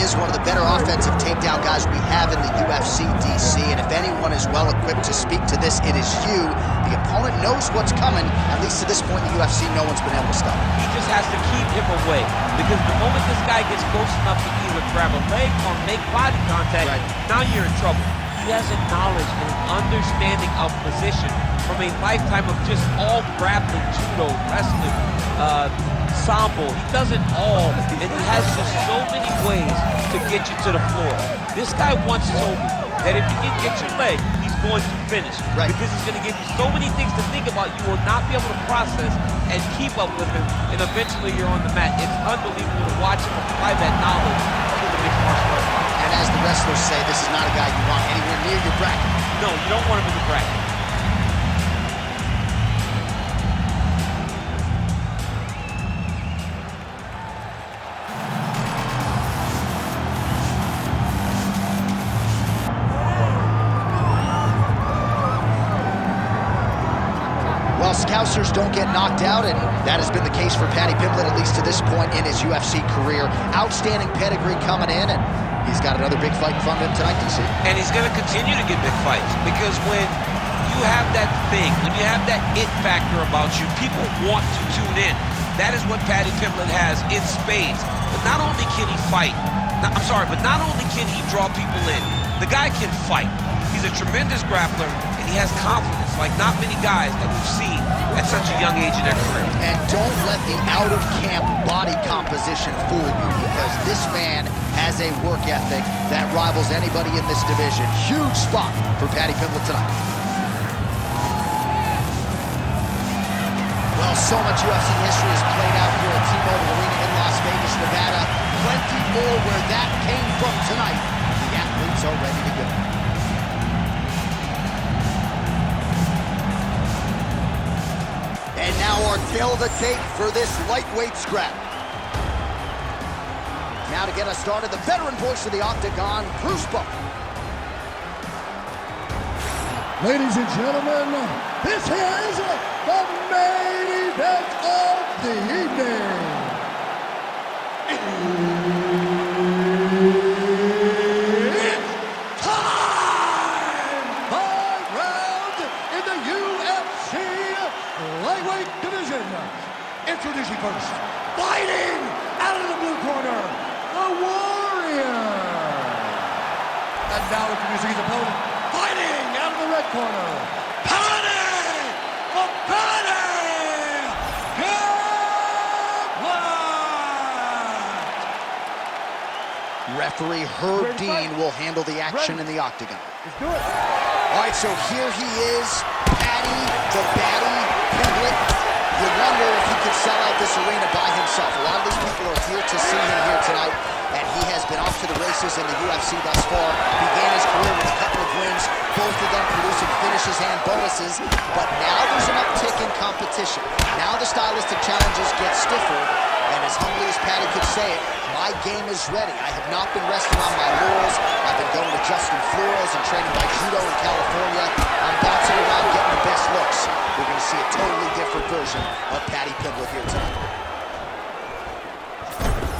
is one of the better offensive takedown guys we have in the UFC, DC, and if anyone is well equipped to speak to this, it is you. The opponent knows what's coming. At least to this point in the UFC, no one's been able to stop him. He just has to keep him away, because the moment this guy gets close enough to either grab a leg or make body contact, now you're in trouble. He has a knowledge and an understanding of position from a lifetime of just all grappling, judo, wrestling, sambo. He does it all, and he has just so many ways to get you to the floor. This guy wants his open, that if you can get your leg, he's going to finish. Because he's going to give you so many things to think about, you will not be able to process and keep up with him, and eventually you're on the mat. It's unbelievable to watch him apply that knowledge to the mixed martial arts. And as the wrestlers say, this is not a guy you want anywhere near your bracket. No, you don't want him in the bracket. Well, Scousers don't get knocked out, and that has been the case for Paddy Pimblett, at least to this point in his UFC career. Outstanding pedigree coming in, and he's got another big fight in front of him tonight, DC. And he's going to continue to get big fights, because when you have that thing, when you have that it factor about you, people want to tune in. That is what Paddy Pimblett has in spades. But not only can he fight, but not only can he draw people in, the guy can fight. He's a tremendous grappler, and he has confidence like not many guys that we've seen at such a young age in their career. And don't let the out-of-camp body composition fool you, because this man has a work ethic that rivals anybody in this division. Huge spot for Paddy Pimblett tonight. Well, so much UFC history has played out here at T-Mobile Arena in Las Vegas, Nevada. Plenty more where that came from tonight. The athletes are ready to go. And now our fill the tape for this lightweight scrap. Now to get us started, the veteran voice of the Octagon, Bruce Buck. Ladies and gentlemen, this is the main event of the evening. It's time! 5 rounds in the UFC lightweight division. Introducing first, fighting out of the blue corner, the Warrior. And now introducing his opponent, fighting out of the red corner, Paddy Pimblett. Referee Herb Dean will handle the action in the Octagon. Let's do it. All right, so here he is, Paddy the Baddy Pimblett. You wonder if he could sell out this arena by himself. A lot of these people are here to see him here tonight, and he has been off to the races in the UFC thus far. Began his career with a couple of wins, both of them producing finishes and bonuses, but now there's an uptick in competition. Now the stylistic challenges get stiffer, and as humbly as Paddy could say it, my game is ready. I have not been resting on my laurels. I've been going to Justin Flores and training my judo in California. I'm bouncing around getting the best looks. We're going to see a totally different version of Paddy Pimblett here tonight.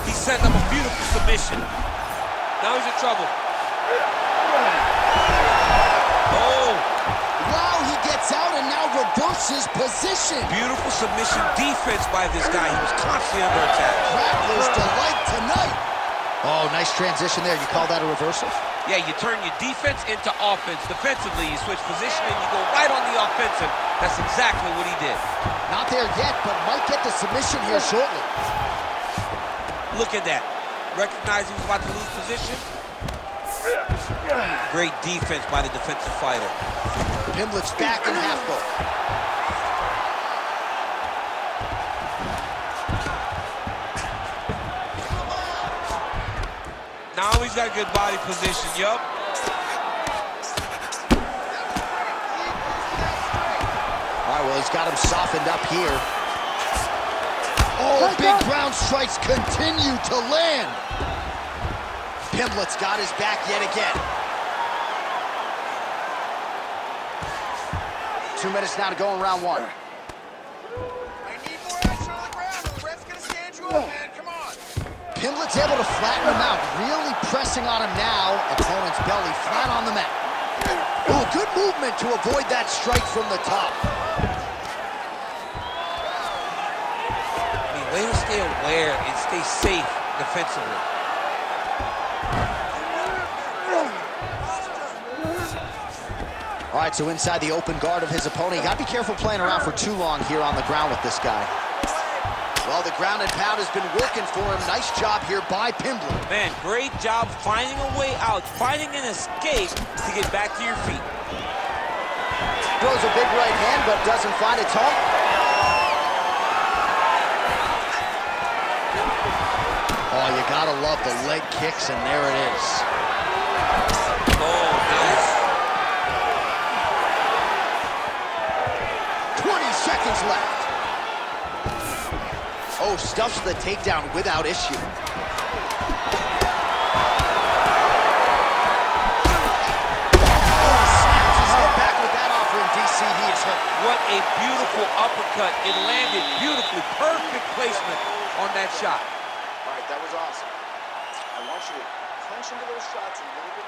He set up a beautiful submission. Now he's in trouble. Oh! Wow, he gets out and now reverses position. Beautiful submission defense by this guy. He was constantly under attack. Grappler's delight tonight. Oh, nice transition there. You call that a reversal? Yeah, you turn your defense into offense. Defensively, you switch position and you go right on the offensive. That's exactly what he did. Not there yet, but might get the submission here shortly. Look at that. Recognize he was about to lose position. Great defense by the defensive fighter. Pimblett's back in half guard. Now he's got good body position, yup. All right, well, he's got him softened up here. Oh, big ground strikes continue to land. Pimblett's got his back yet again. 2 minutes now to go in round one. I need more action on the ground, or the ref's gonna stand you up, man. Come on. Pimblett's able to flatten him out, really pressing on him now. Opponent's belly flat on the mat. Ooh, good movement to avoid that strike from the top. I mean, way to stay aware and stay safe defensively. All right, so inside the open guard of his opponent. You got to be careful playing around for too long here on the ground with this guy. Well, the ground and pound has been working for him. Nice job here by Pimblett. Man, great job finding a way out, finding an escape to get back to your feet. Throws a big right hand, but doesn't find its home. Oh, you got to love the leg kicks, and there it is. Oh, nice. 20 seconds left. Oh, stuffs the takedown without issue. Oh, snaps his head back with that offering, DC. He is hurt. What a beautiful uppercut. It landed beautifully. Perfect placement on that shot. All right, that was awesome. I want you to punch into those shots a little bit.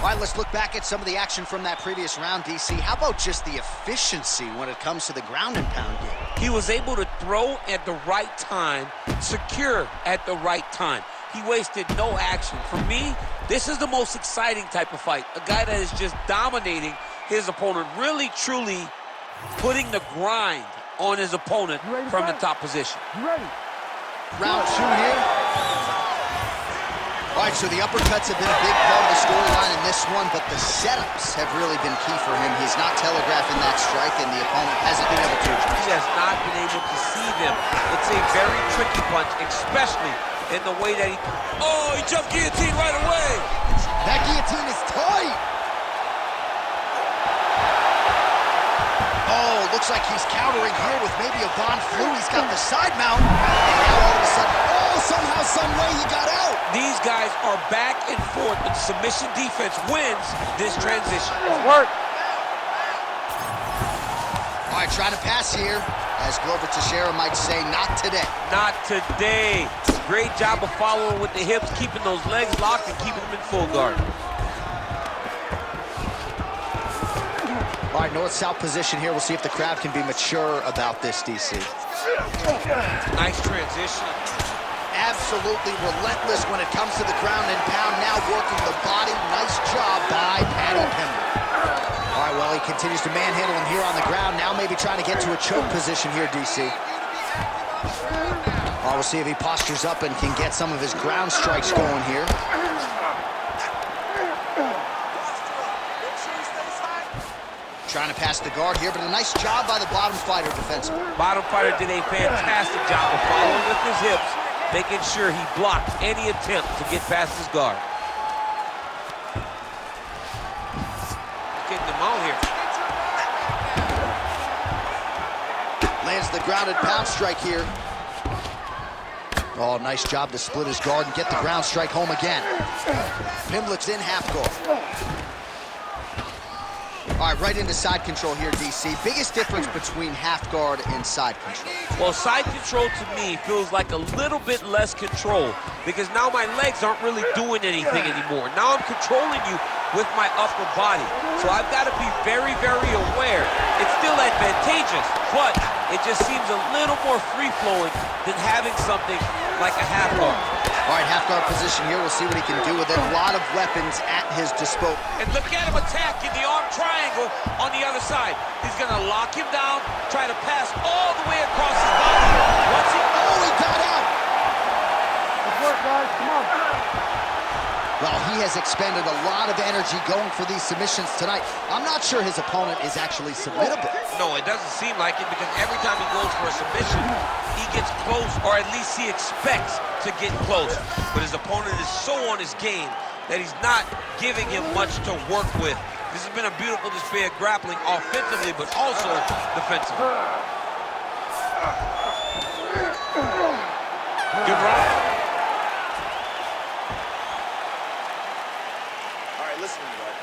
All right, let's look back at some of the action from that previous round, DC. How about just the efficiency when it comes to the ground and pound game? He was able to throw at the right time, secure at the right time. He wasted no action. For me, this is the most exciting type of fight. A guy that is just dominating his opponent, really, truly putting the grind on his opponent from the top position. You ready? Round two here. All right, so the uppercuts have been a big part of the storyline in this one, but the setups have really been key for him. He's not telegraphing that strike, and the opponent hasn't been able to adjust. He has not been able to see them. It's a very tricky punch, especially in the way that he... Oh, he jumped guillotine right away! That guillotine is tight! Oh, looks like he's countering here with maybe a Von Flu. He's got the side mount, and now all of a sudden, oh, somehow, some way he got out! These guys are back and forth, but submission defense wins this transition. Work. All right, trying to pass here. As Glover Teixeira might say, not today. Not today. Great job of following with the hips, keeping those legs locked and keeping them in full guard. All right, north-south position here. We'll see if the crowd can be mature about this, DC. Nice transition. Absolutely relentless when it comes to the ground and pound. Now working the body. Nice job by Paddy Pimblett. All right, well, he continues to manhandle him here on the ground. Now maybe trying to get to a choke position here, DC. Well, we'll see if he postures up and can get some of his ground strikes going here. Trying to pass the guard here, but a nice job by the bottom fighter defensively. Bottom fighter did a fantastic job of following with his hips, making sure he blocked any attempt to get past his guard. Getting them out here. Lands the grounded pound strike here. Oh, nice job to split his guard and get the ground strike home again. Pimblett's in half guard. All right, right into side control here, DC. Biggest difference between half guard and side control? Well, side control to me feels like a little bit less control because now my legs aren't really doing anything anymore. Now I'm controlling you with my upper body. So I've got to be very, very aware. It's still advantageous, but it just seems a little more free-flowing than having something like a half guard. All right, half guard position here. We'll see what he can do with it. A lot of weapons at his disposal. And look at him attacking the arm triangle on the other side. He's going to lock him down, try to pass all the way across his body. Once he... Oh, he got out! Let's work, guys. Come on. Well, he has expended a lot of energy going for these submissions tonight. I'm not sure his opponent is actually submittable. No, it doesn't seem like it because every time he goes for a submission, he gets close, or at least he expects to get close. But his opponent is so on his game that he's not giving him much to work with. This has been a beautiful display of grappling offensively, but also defensively. Good round. All right, listen, bud.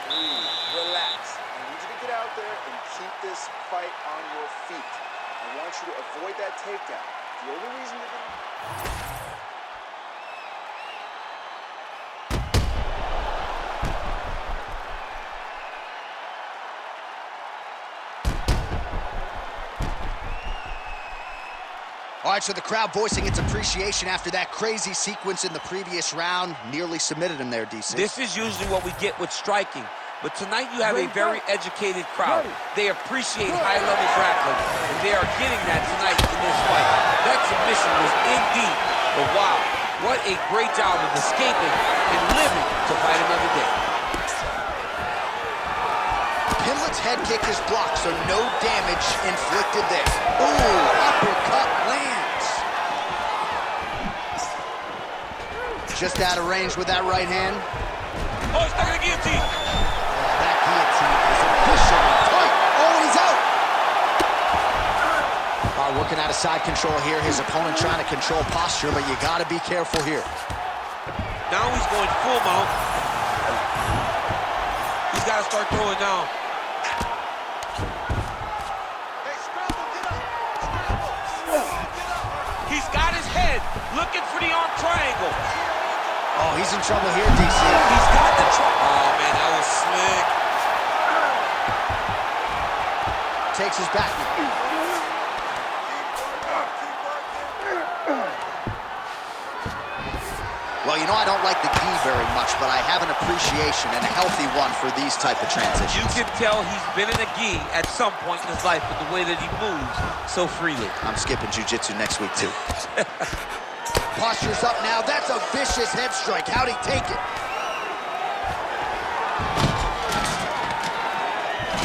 Breathe, relax. I need you to get out there and keep this fight on your feet. I want you to avoid that takedown. The only reason you're going to... All right, so the crowd voicing its appreciation after that crazy sequence in the previous round. Nearly submitted him there, DC. This is usually what we get with striking. But tonight you have a very educated crowd. They appreciate high-level grappling, and they are getting that tonight in this fight. That submission was indeed, but wow, what a great job of escaping and living to fight another day. Pimblett's head kick is blocked, so no damage inflicted there. Ooh, uppercut lands. Just out of range with that right hand. Oh, he's stuck in the guillotine. That guillotine is officially tight. Oh, he's out. All right, working out of side control here. His opponent trying to control posture, but you got to be careful here. Now he's going full mount. He's got to start throwing down. He's got his head looking for the arm triangle. Oh, he's in trouble here, DC. He's got the oh, man, that was slick. Takes his back. Well, you know, I don't like the gi very much, but I have an appreciation and a healthy one for these type of transitions. You can tell he's been in a gi at some point in his life with the way that he moves so freely. I'm skipping jiu-jitsu next week, too. Posture's up now. That's a vicious head strike. How'd he take it?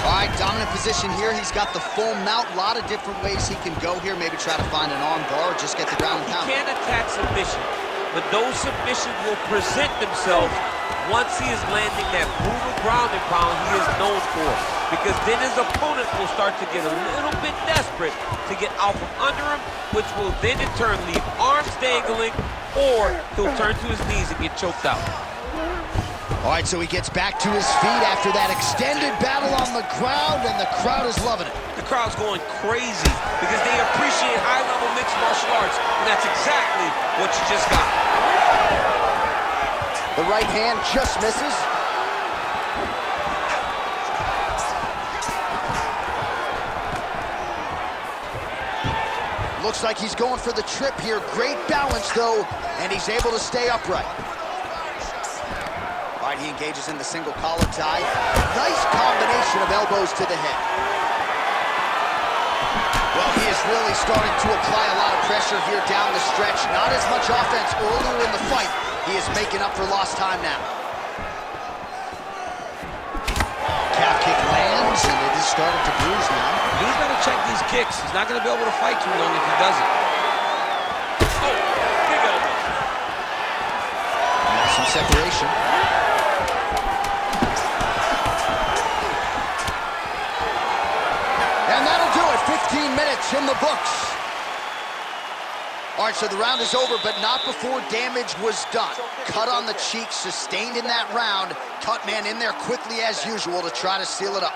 All right, dominant position here. He's got the full mount. A lot of different ways he can go here. Maybe try to find an arm bar or just get the ground and pound. He can't attack submission, but those submissions will present themselves once he is landing that brutal ground and pound he is known for. Because then his opponent will start to get a little bit desperate to get out from under him, which will then in turn leave arms dangling, or he'll turn to his knees and get choked out. All right, so he gets back to his feet after that extended battle on the ground, and the crowd is loving it. The crowd's going crazy because they appreciate high-level mixed martial arts, and that's exactly what you just got. The right hand just misses. Looks like he's going for the trip here. Great balance, though, and he's able to stay upright. All right, he engages in the single collar tie. Nice combination of elbows to the head. Well, he is really starting to apply a lot of pressure here down the stretch. Not as much offense earlier in the fight. He is making up for lost time now. Calf kick lands, and it is starting to bruise now. He's got to check these kicks. He's not going to be able to fight too long if he doesn't. Oh, big elbow. Now some separation. And that'll do it. 15 minutes in the books. All right, so the round is over, but not before damage was done. Cut on the cheek, sustained in that round. Cut man in there quickly as usual to try to seal it up.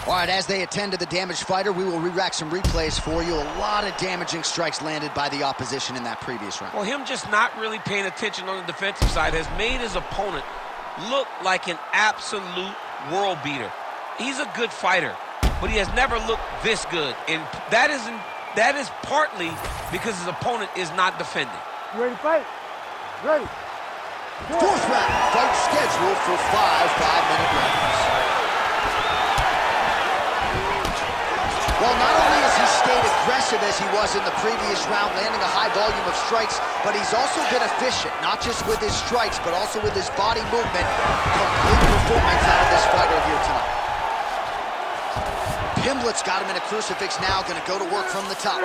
All right, as they attend to the damaged fighter, we will re-rack some replays for you. A lot of damaging strikes landed by the opposition in that previous round. Well, him just not really paying attention on the defensive side has made his opponent look like an absolute world beater. He's a good fighter, but he has never looked this good, and that is partly because his opponent is not defending. You ready to fight? Ready. Fourth round, fight scheduled for 5 5-minute rounds. Well, not only has he stayed aggressive as he was in the previous round, landing a high volume of strikes, but he's also been efficient, not just with his strikes, but also with his body movement. Complete performance out of this fighter here tonight. Pimblett's got him in a crucifix now, gonna go to work from the top.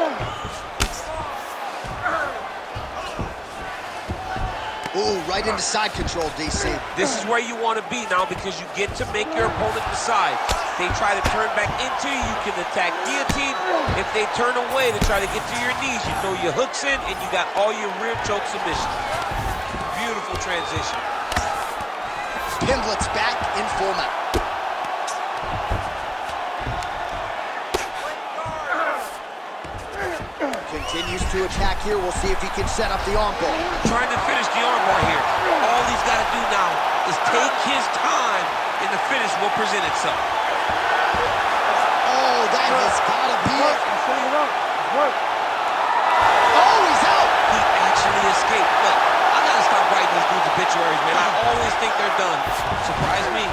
Ooh, right into side control, DC. This is where you want to be now because you get to make your opponent decide. They try to turn back into you, you can attack guillotine. If they turn away to try to get to your knees, you throw your hooks in and you got all your rear choke submissions. Beautiful transition. Pimblett's back in full mount. Continues to attack here. We'll see if he can set up the armbar. Trying to finish the armbar here. All he's got to do now is take his time, and the finish will present itself. Oh, that has got to be it. Oh, he's out! He actually escaped. Look, I gotta stop writing these dudes obituaries, man. I always think they're done. Surprise me.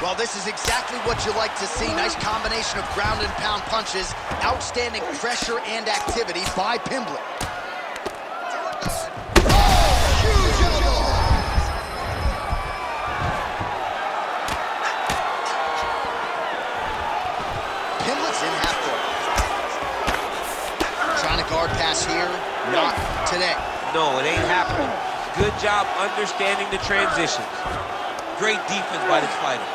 Well, this is exactly what you like to see. Nice combination of ground and pound punches. Outstanding pressure and activity by Pimblett. Oh, huge elbow! Pimblett's in half guard. Trying to guard pass here. Not today. No, it ain't happening. Good job understanding the transitions. Great defense by this fighter.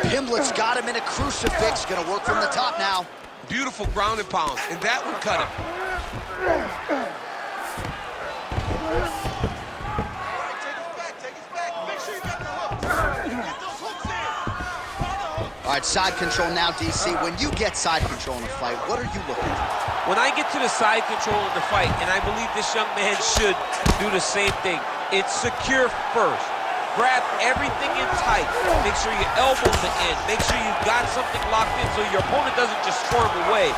Pimblett's got him in a crucifix. Gonna work from the top now. Beautiful ground and pound, and that one cut him. All right, side control now, DC. When you get side control in a fight, what are you looking for? When I get to the side control in the fight, and I believe this young man should do the same thing, it's secure first. Grab everything in tight. Make sure your elbows are in. Make sure you've got something locked in so your opponent doesn't just squirm away.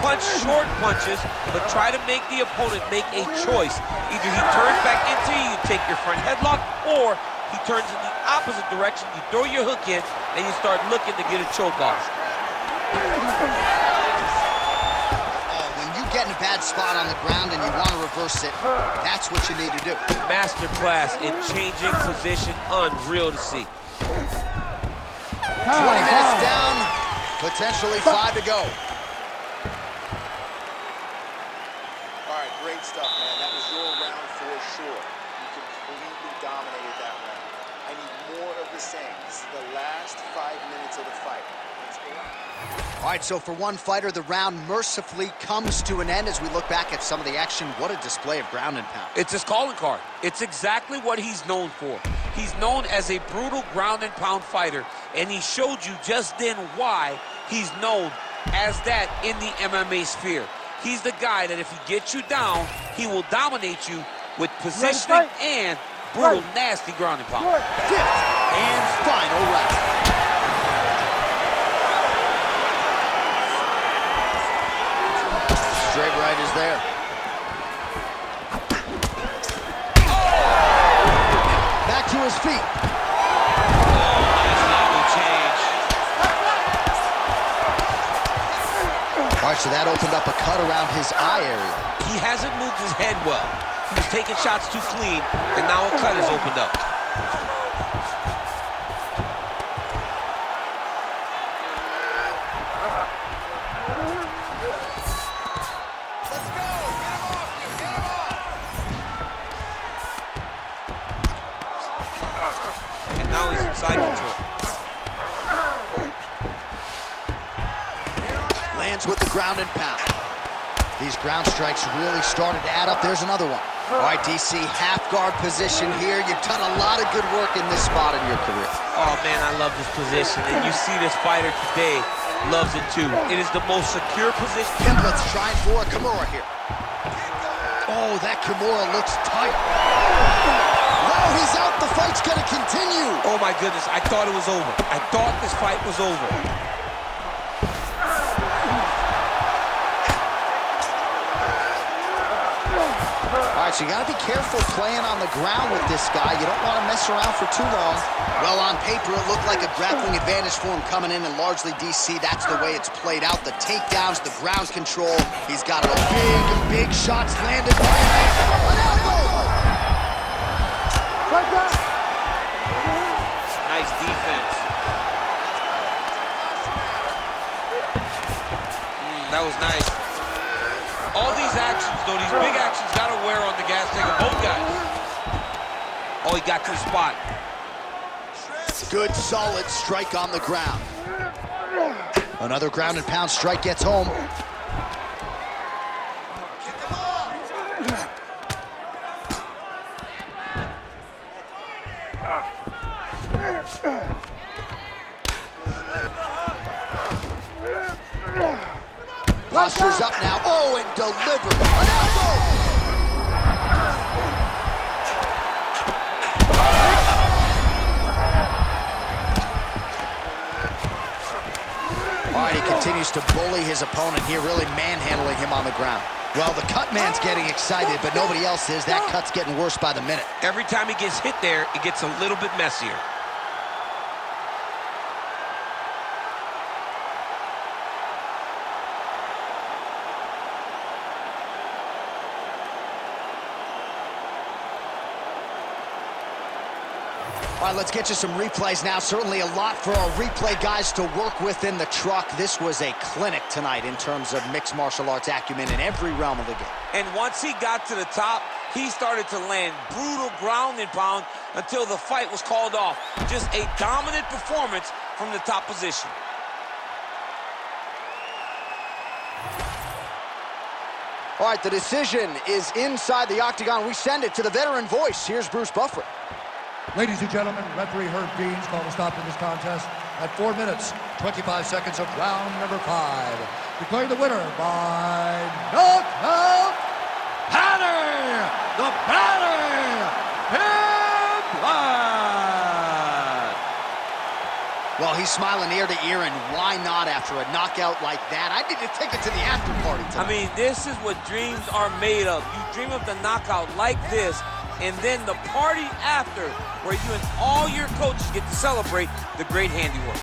Punch short punches, but try to make the opponent make a choice. Either he turns back into you, you take your front headlock, or he turns in the opposite direction, you throw your hook in, and you start looking to get a choke off. Get in a bad spot on the ground and you want to reverse it, that's what you need to do. Masterclass in changing position, unreal to see. 20 minutes down, potentially 5 to go. All right, great stuff, man. That was your round for sure. You completely dominated that round. I need more of the same. This is the last 5 minutes of the fight. Let's go. All right, so for one fighter, the round mercifully comes to an end. As we look back at some of the action, what a display of ground and pound. It's his calling card. It's exactly what he's known for. He's known as a brutal ground and pound fighter, and he showed you just then why he's known as that in the MMA sphere. He's the guy that if he gets you down, he will dominate you with positioning and brutal, nasty ground and pound. Fifth and final round. Straight right is there. Back to his feet. Nice level change. All right, so that opened up a cut around his eye area. He hasn't moved his head well. He was taking shots too clean, and now a cut has opened up. Now he's in side control. Lands with the ground and pound. These ground strikes really started to add up. There's another one. All right, DC, half guard position here. You've done a lot of good work in this spot in your career. Oh, man, I love this position. And you see this fighter today loves it, too. It is the most secure position. Pimblett's trying for a Kimura here. Oh, that Kimura looks tight. Wow, he's out. The fight's going to continue. Oh, my goodness. I thought it was over. I thought this fight was over. All right, so you got to be careful playing on the ground with this guy. You don't want to mess around for too long. Well, on paper, it looked like a grappling advantage for him coming in, and largely, DC, that's the way it's played out. The takedowns, the ground control. He's got a big shots landed by him. An elbow! Nice defense. That was nice. All these actions, though, these big actions got to wear on the gas tank of both guys. Oh, he got to the spot. Good, solid strike on the ground. Another ground and pound strike gets home. Postures up now. Oh, and delivered. An elbow! All right, he continues to bully his opponent here, really manhandling him on the ground. Well, the cut man's getting excited, but nobody else is. That cut's getting worse by the minute. Every time he gets hit there, it gets a little bit messier. All right, let's get you some replays now. Certainly a lot for our replay guys to work with in the truck. This was a clinic tonight in terms of mixed martial arts acumen in every realm of the game. And once he got to the top, he started to land brutal ground and pound until the fight was called off. Just a dominant performance from the top position. All right, the decision is inside the octagon. We send it to the veteran voice. Here's Bruce Buffer. Ladies and gentlemen, referee Herb Dean's called a stop to this contest at 4 minutes, 25 seconds of round number 5. Declaring the winner by knockout, Paddy the Paddy Pimblett. Well, he's smiling ear to ear, and why not after a knockout like that? I need to take it to the after party tonight. I mean, this is what dreams are made of. You dream of the knockout like this, and then the party after, where you and all your coaches get to celebrate the great handiwork.